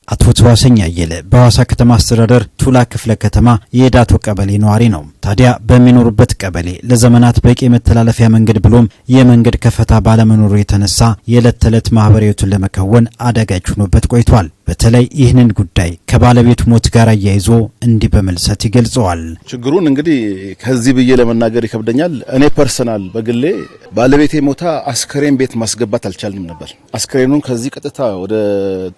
አቶ ተዋሰኝ አየለ በሐዋሳ ከተማ አስተዳደር ቱላ ክፍለ ከተማ የዳቶ ቀበሌ ነዋሪ ነው። ታዲያ በሚኖሩበት ቀበሌ ለዘመናት በቂ መተላለፊያ መንገድ ብሎም የመንገድ ከፈታ ባለመኖሩ የተነሳ የዕለት ተዕለት ማህበራዊቱን ለመከወን አዳጋች ሆኖበት ቆይቷል። በተለይ ይህንን ጉዳይ ከባለቤቱ ሞት ጋር አያይዞ እንዲህ በመልሰት ይገልጸዋል። ችግሩን እንግዲህ ከዚህ ብዬ ለመናገር ይከብደኛል። እኔ ፐርሰናል በግሌ ባለቤቴ ሞታ አስከሬን ቤት ማስገባት አልቻልንም ነበር። አስከሬኑን ከዚህ ቀጥታ ወደ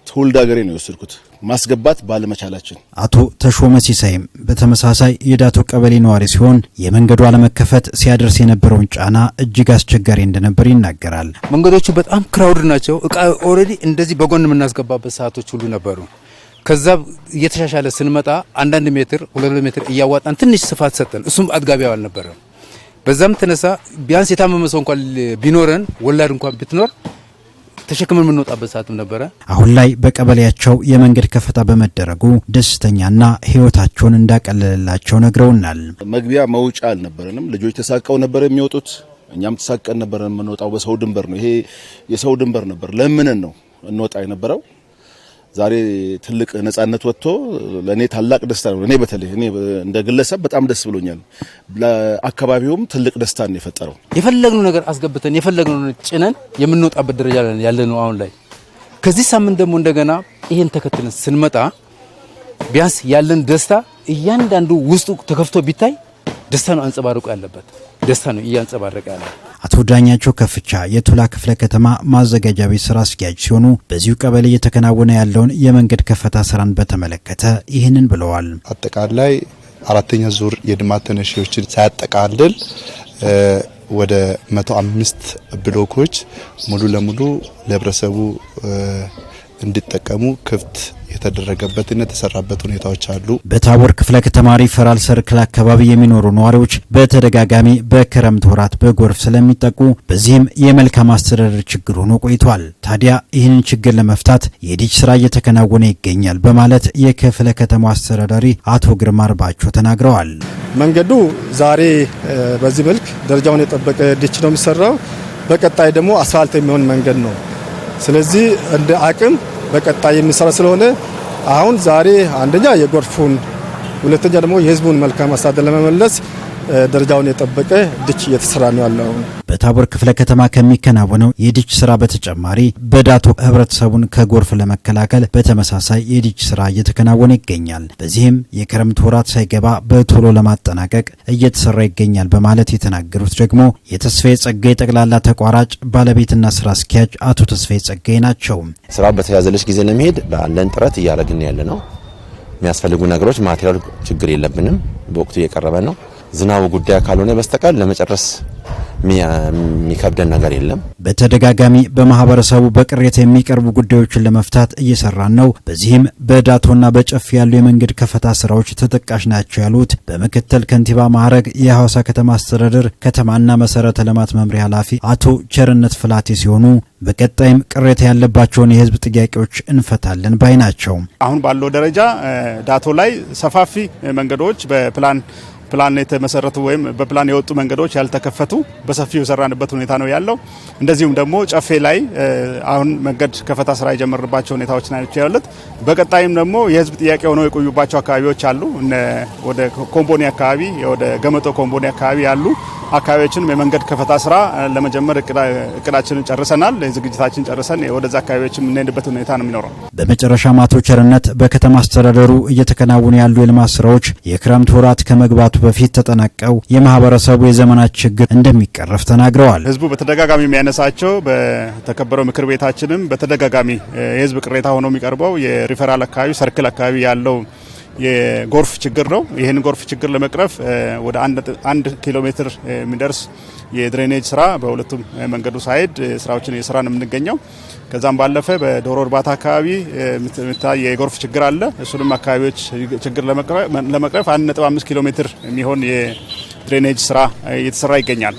ትውልድ ሀገሬ ነው የወሰድኩት ማስገባት ባለመቻላችን። አቶ ተሾመ ሲሳይም በተመሳሳይ የዳቶ ቀበሌ ነዋሪ ሲሆን የመንገዱ አለመከፈት ሲያደርስ የነበረውን ጫና እጅግ አስቸጋሪ እንደነበር ይናገራል። መንገዶቹ በጣም ክራውድ ናቸው። እቃ ኦሬዲ እንደዚህ በጎን የምናስገባበት ሰዓቶች ሁሉ ነበሩ። ከዛ እየተሻሻለ ስንመጣ 1 ሜትር 2 ሜትር እያዋጣን ትንሽ ስፋት ሰጠን። እሱም አጥጋቢያው አልነበረም። በዛም ተነሳ ቢያንስ የታመመ ሰው እንኳን ቢኖረን ወላድ እንኳን ብትኖር ተሸክመን የምንወጣበት ሰዓትም ነበረ። አሁን ላይ በቀበሌያቸው የመንገድ ከፈታ በመደረጉ ደስተኛና ህይወታቸውን እንዳቀለለላቸው ነግረውናል። መግቢያ መውጫ አልነበረንም። ልጆች ተሳቀው ነበር የሚወጡት፣ እኛም ተሳቀን ነበር የምንወጣው። በሰው ድንበር ነው፣ ይሄ የሰው ድንበር ነበር። ለምንን ነው እንወጣ የነበረው። ዛሬ ትልቅ ነጻነት ወጥቶ ለኔ ታላቅ ደስታ ነው። እኔ በተለይ እኔ እንደ ግለሰብ በጣም ደስ ብሎኛል። ለአካባቢውም ትልቅ ደስታ ነው የፈጠረው። የፈለግነው ነገር አስገብተን የፈለግነው ጭነን የምንወጣበት ደረጃ ላይ ያለነው አሁን ላይ። ከዚህ ሳምንት ደግሞ እንደገና ይሄን ተከትለን ስንመጣ ቢያንስ ያለን ደስታ እያንዳንዱ ውስጡ ተከፍቶ ቢታይ ደስታ ነው አንጸባርቆ ያለበት፣ ደስታ ነው እያንጸባረቀ ያለው። አቶ ዳኛቸው ከፍቻ የቱላ ክፍለ ከተማ ማዘጋጃ ቤት ስራ አስኪያጅ ሲሆኑ በዚሁ ቀበሌ እየተከናወነ ያለውን የመንገድ ከፈታ ስራን በተመለከተ ይህንን ብለዋል። አጠቃላይ 4ኛ ዙር የልማት ተነሺዎችን ሳያጠቃልል ወደ 105 ብሎኮች ሙሉ ለሙሉ ለህብረተሰቡ እንዲጠቀሙ ክፍት የተደረገበትና የተሰራበት ሁኔታዎች አሉ። በታቦር ክፍለ ከተማ ሪፈራል ሰርክል አካባቢ የሚኖሩ ነዋሪዎች በተደጋጋሚ በክረምት ወራት በጎርፍ ስለሚጠቁ በዚህም የመልካም አስተዳደር ችግር ሆኖ ቆይቷል። ታዲያ ይህንን ችግር ለመፍታት የዲች ስራ እየተከናወነ ይገኛል በማለት የክፍለ ከተማው አስተዳዳሪ አቶ ግርማ አርባቸው ተናግረዋል። መንገዱ ዛሬ በዚህ መልክ ደረጃውን የጠበቀ ዲች ነው የሚሰራው። በቀጣይ ደግሞ አስፋልት የሚሆን መንገድ ነው። ስለዚህ እንደ አቅም በቀጣይ የሚሰራ ስለሆነ አሁን ዛሬ አንደኛ የጎርፉን፣ ሁለተኛ ደግሞ የህዝቡን መልካም አስተዳደር ለመመለስ ደረጃውን የጠበቀ ዲች እየተሰራ ነው ያለው። በታቦር ክፍለ ከተማ ከሚከናወነው የዲች ስራ በተጨማሪ በዳቶ ህብረተሰቡን ከጎርፍ ለመከላከል በተመሳሳይ የዲች ስራ እየተከናወነ ይገኛል። በዚህም የክረምት ወራት ሳይገባ በቶሎ ለማጠናቀቅ እየተሰራ ይገኛል በማለት የተናገሩት ደግሞ የተስፋዬ ጸጋይ ጠቅላላ ተቋራጭ ባለቤትና ስራ አስኪያጅ አቶ ተስፋዬ ጸጋይ ናቸው። ስራው በተያዘለች ጊዜ ለመሄድ ባለን ጥረት እያደረግን ያለ ነው። የሚያስፈልጉ ነገሮች ማቴሪያል ችግር የለብንም፣ በወቅቱ እየቀረበ ነው። ዝናቡ ጉዳይ ካልሆነ በስተቀር ለመጨረስ የሚከብደን ነገር የለም። በተደጋጋሚ በማህበረሰቡ በቅሬታ የሚቀርቡ ጉዳዮችን ለመፍታት እየሰራን ነው። በዚህም በዳቶና በጨፌ ያሉ የመንገድ ከፈታ ስራዎች ተጠቃሽ ናቸው ያሉት በምክትል ከንቲባ ማዕረግ የሐዋሳ ከተማ አስተዳደር ከተማና መሰረተ ልማት መምሪያ ኃላፊ አቶ ቸርነት ፍላቴ ሲሆኑ በቀጣይም ቅሬታ ያለባቸውን የህዝብ ጥያቄዎች እንፈታለን ባይ ናቸው። አሁን ባለው ደረጃ ዳቶ ላይ ሰፋፊ መንገዶች በፕላን የተመሰረቱ ወይም በፕላን የወጡ መንገዶች ያልተከፈቱ በሰፊው የሰራንበት ሁኔታ ነው ያለው። እንደዚሁም ደግሞ ጨፌ ላይ አሁን መንገድ ከፈታ ስራ የጀመረባቸው ሁኔታዎች ናቸው ያሉት። በቀጣይም ደግሞ የህዝብ ጥያቄ ሆነው የቆዩባቸው አካባቢዎች አሉ። ወደ ኮምቦኒ አካባቢ፣ ወደ ገመጦ ኮምቦኒ አካባቢ ያሉ አካባቢዎችን የመንገድ ከፈታ ስራ ለመጀመር እቅዳችንን ጨርሰናል። ዝግጅታችን ጨርሰን ወደዛ አካባቢዎችን የምንሄድበት ሁኔታ ነው የሚኖረው። በመጨረሻም አቶ ቸርነት በከተማ አስተዳደሩ እየተከናወኑ ያሉ የልማት ስራዎች የክረምት ወራት ከመግባቱ በፊት ተጠናቀው የማህበረሰቡ የዘመናት ችግር እንደሚቀረፍ ተናግረዋል። ህዝቡ በተደጋጋሚ የሚያነሳቸው በተከበረው ምክር ቤታችንም በተደጋጋሚ የህዝብ ቅሬታ ሆኖ የሚቀርበው የሪፈራል አካባቢ ሰርክል አካባቢ ያለው የጎርፍ ችግር ነው። ይህን ጎርፍ ችግር ለመቅረፍ ወደ 1 ኪሎ ሜትር የሚደርስ የድሬኔጅ ስራ በሁለቱም መንገዱ ሳይድ ስራዎችን እየሰራን የምንገኘው። ከዛም ባለፈ በዶሮ እርባታ አካባቢ የጎርፍ ችግር አለ። እሱንም አካባቢዎች ችግር ለመቅረፍ 1.5 ኪሎ ሜትር የሚሆን የድሬኔጅ ስራ እየተሰራ ይገኛል።